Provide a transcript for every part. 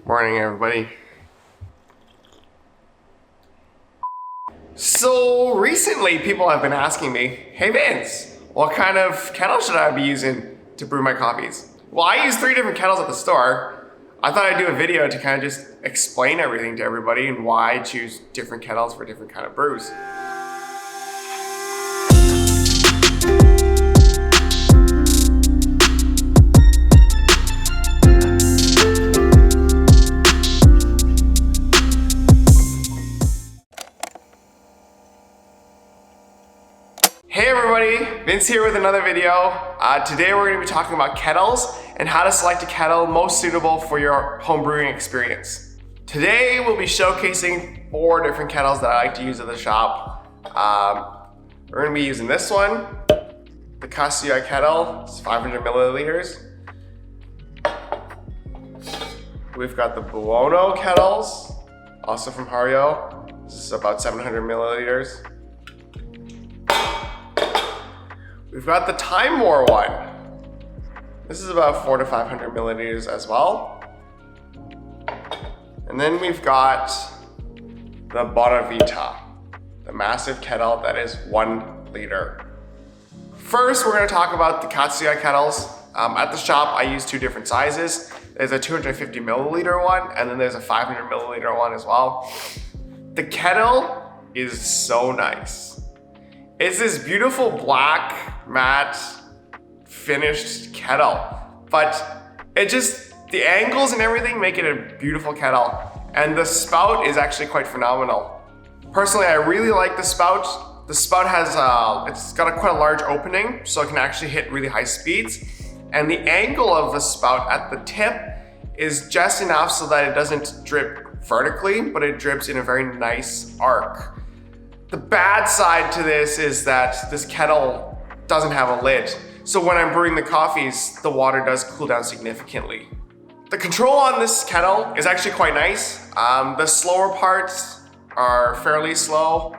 Morning, everybody. So recently people have been asking me, hey Vince, what kind of kettle should I be using to brew my coffees? Well, I use 3 different kettles at the store. I thought I'd do a video to kind of just explain everything to everybody and why I choose different kettles for different kind of brews. Hey everybody, Vince here with another video. Today we're going to be talking about kettles and how to select a kettle most suitable for your home brewing experience. Today we'll be showcasing 4 different kettles that I like to use at the shop. We're going to be using this one, the Kasuya Kettle. It's 500 milliliters. We've got the Buono Kettles, also from Hario. This is about 700 milliliters. We've got the Timemore one. This is about 400 to 500 milliliters as well. And then we've got the Bonavita, the massive kettle that is 1 liter. First, we're going to talk about the Kasuya kettles. At the shop, I use 2 different sizes. There's a 250 milliliter one, and then there's a 500 milliliter one as well. The kettle is so nice. It's this beautiful black, matte, finished kettle, but the angles and everything make it a beautiful kettle. And the spout is actually quite phenomenal. Personally, I really like the spout. The spout has, it's got quite a large opening, so it can actually hit really high speeds. And the angle of the spout at the tip is just enough so that it doesn't drip vertically, but it drips in a very nice arc. The bad side to this is that this kettle doesn't have a lid. So when I'm brewing the coffees, the water does cool down significantly. The control on this kettle is actually quite nice. The slower parts are fairly slow,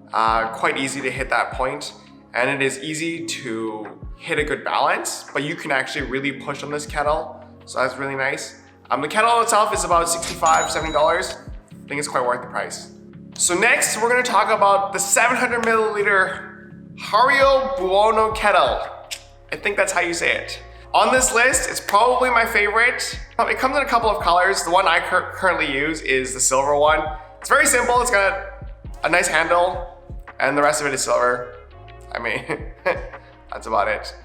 quite easy to hit that point, and it is easy to hit a good balance, but you can actually really push on this kettle, so that's really nice. The kettle itself is about $65, $70. I think it's quite worth the price. So next, we're going to talk about the 700 milliliter Hario Buono Kettle. I think that's how you say it. On this list, it's probably my favorite. It comes in a couple of colors. The one I currently use is the silver one. It's very simple. It's got a nice handle, and the rest of it is silver. I mean, that's about it.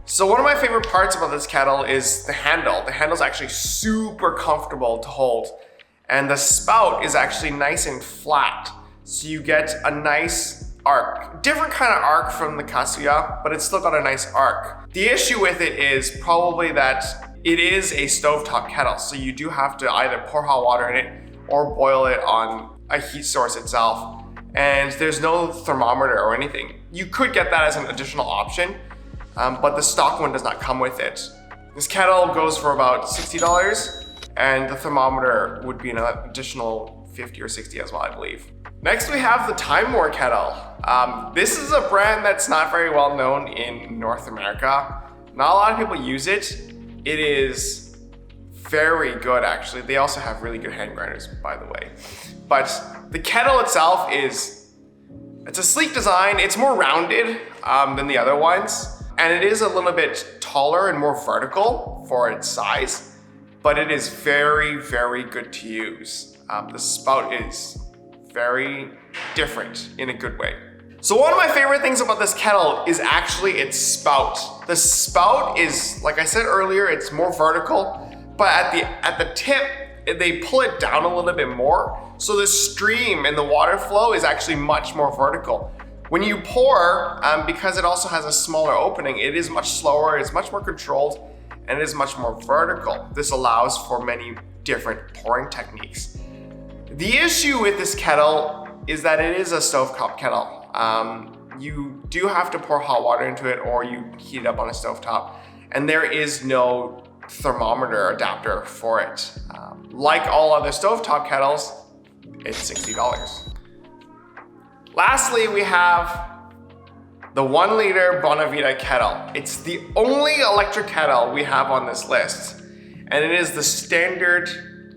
So one of my favorite parts about this kettle is the handle. The handle is actually super comfortable to hold. And the spout is actually nice and flat. So you get a nice arc. Different kind of arc from the Kasuya, but it's still got a nice arc. The issue with it is probably that it is a stovetop kettle. So you do have to either pour hot water in it or boil it on a heat source itself. And there's no thermometer or anything. You could get that as an additional option, but the stock one does not come with it. This kettle goes for about $60. And the thermometer would be an additional 50 or 60 as well, I believe. Next we have the Timemore Kettle. This is a brand that's not very well known in North America. Not a lot of people use it. It is very good actually. They also have really good hand grinders, by the way. But the kettle itself it's a sleek design. It's more rounded than the other ones. And it is a little bit taller and more vertical for its size. But it is very, very good to use. The spout is very different in a good way. So one of my favorite things about this kettle is actually its spout. The spout is, like I said earlier, it's more vertical, but at the tip, they pull it down a little bit more. So the stream and the water flow is actually much more vertical. When you pour, because it also has a smaller opening, it is much slower, it's much more controlled, and it is much more vertical. This allows for many different pouring techniques. The issue with this kettle is that it is a stovetop kettle. You do have to pour hot water into it or you heat it up on a stovetop, and there is no thermometer adapter for it. Like all other stovetop kettles, it's $60. Lastly, we have the 1 liter Bonavita Kettle. It's the only electric kettle we have on this list, and it is the standard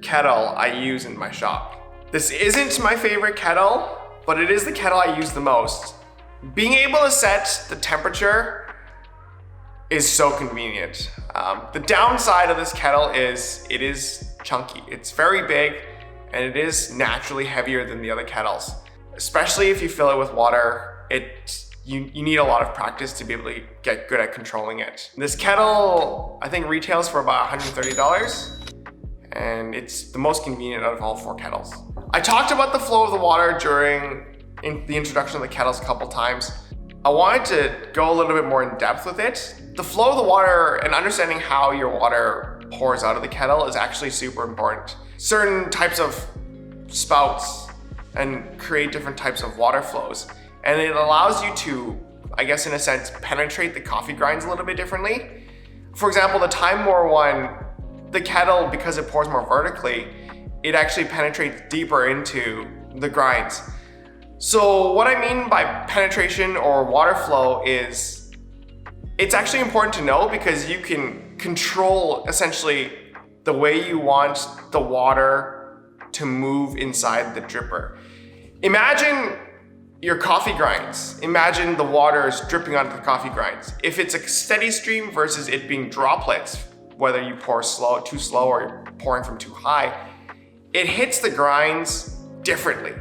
kettle I use in my shop. This isn't my favorite kettle, but it is the kettle I use the most. Being able to set the temperature is so convenient. The downside of this kettle is it is chunky. It's very big and it is naturally heavier than the other kettles. Especially if you fill it with water, you need a lot of practice to be able to get good at controlling it. This kettle, I think, retails for about $130, and it's the most convenient out of all 4 kettles. I talked about the flow of the water during the introduction of the kettles a couple times. I wanted to go a little bit more in depth with it. The flow of the water and understanding how your water pours out of the kettle is actually super important. Certain types of spouts and create different types of water flows. And it allows you to, I guess in a sense, penetrate the coffee grinds a little bit differently. For example, the Timemore one, the kettle, because it pours more vertically, it actually penetrates deeper into the grinds. So what I mean by penetration or water flow is, it's actually important to know because you can control essentially the way you want the water to move inside the dripper. Imagine your coffee grinds. Imagine the water is dripping onto the coffee grinds. If it's a steady stream versus it being droplets, whether you pour too slow or you're pouring from too high, it hits the grinds differently.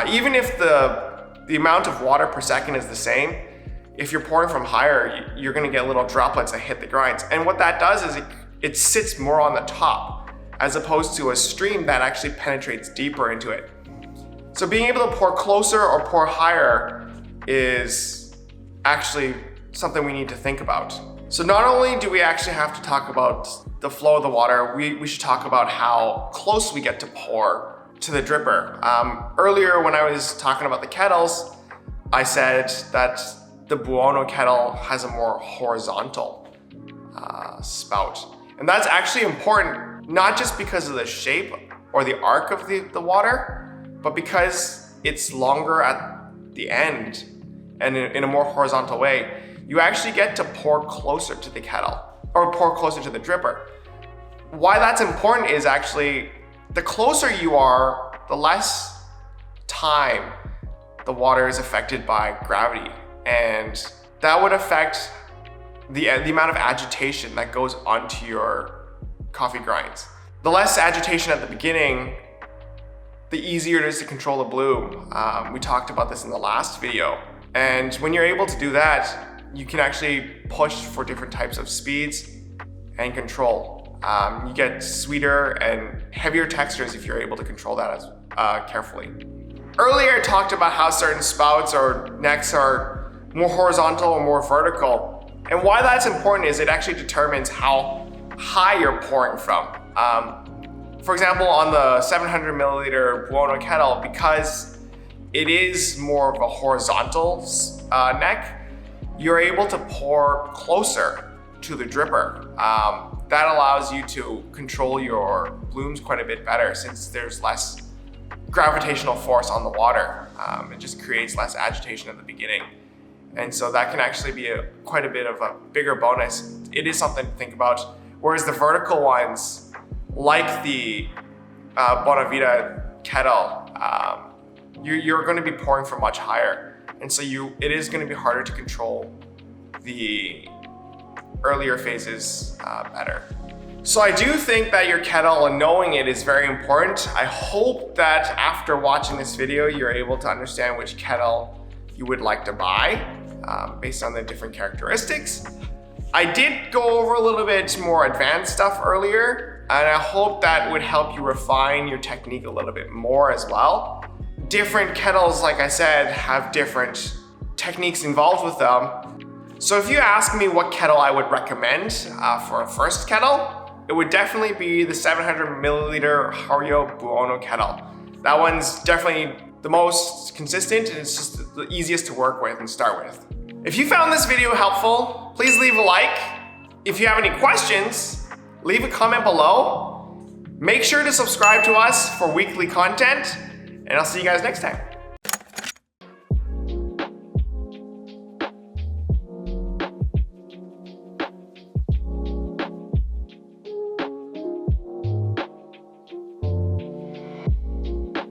Even if the amount of water per second is the same, if you're pouring from higher, you're gonna get little droplets that hit the grinds. And what that does is it sits more on the top as opposed to a stream that actually penetrates deeper into it. So being able to pour closer or pour higher is actually something we need to think about. So not only do we actually have to talk about the flow of the water, we should talk about how close we get to pour to the dripper. Earlier when I was talking about the kettles, I said that the Buono Kettle has a more horizontal spout. And that's actually important, not just because of the shape or the arc of the water, but because it's longer at the end and in a more horizontal way, you actually get to pour closer to the kettle or pour closer to the dripper. Why that's important is actually the closer you are, the less time the water is affected by gravity. And that would affect the amount of agitation that goes onto your coffee grinds. The less agitation at the beginning, the easier it is to control the bloom. We talked about this in the last video. And when you're able to do that, you can actually push for different types of speeds and control. You get sweeter and heavier textures if you're able to control that carefully. Earlier I talked about how certain spouts or necks are more horizontal or more vertical. And why that's important is it actually determines how high you're pouring from. For example, on the 700 milliliter Buono Kettle, because it is more of a horizontal neck, you're able to pour closer to the dripper. That allows you to control your blooms quite a bit better since there's less gravitational force on the water. It just creates less agitation at the beginning. And so that can actually be quite a bit of a bigger bonus. It is something to think about. Whereas the vertical ones, like the Bonavita Kettle, you're going to be pouring from much higher. And so it is going to be harder to control the earlier phases better. So I do think that your kettle and knowing it is very important. I hope that after watching this video, you're able to understand which kettle you would like to buy based on the different characteristics. I did go over a little bit more advanced stuff earlier, and I hope that would help you refine your technique a little bit more as well. Different kettles, like I said, have different techniques involved with them. So if you ask me what kettle I would recommend for a first kettle, it would definitely be the 700 milliliter Hario Buono Kettle. That one's definitely the most consistent and it's just the easiest to work with and start with. If you found this video helpful, please leave a like. If you have any questions, leave a comment below. Make sure to subscribe to us for weekly content, and I'll see you guys next time.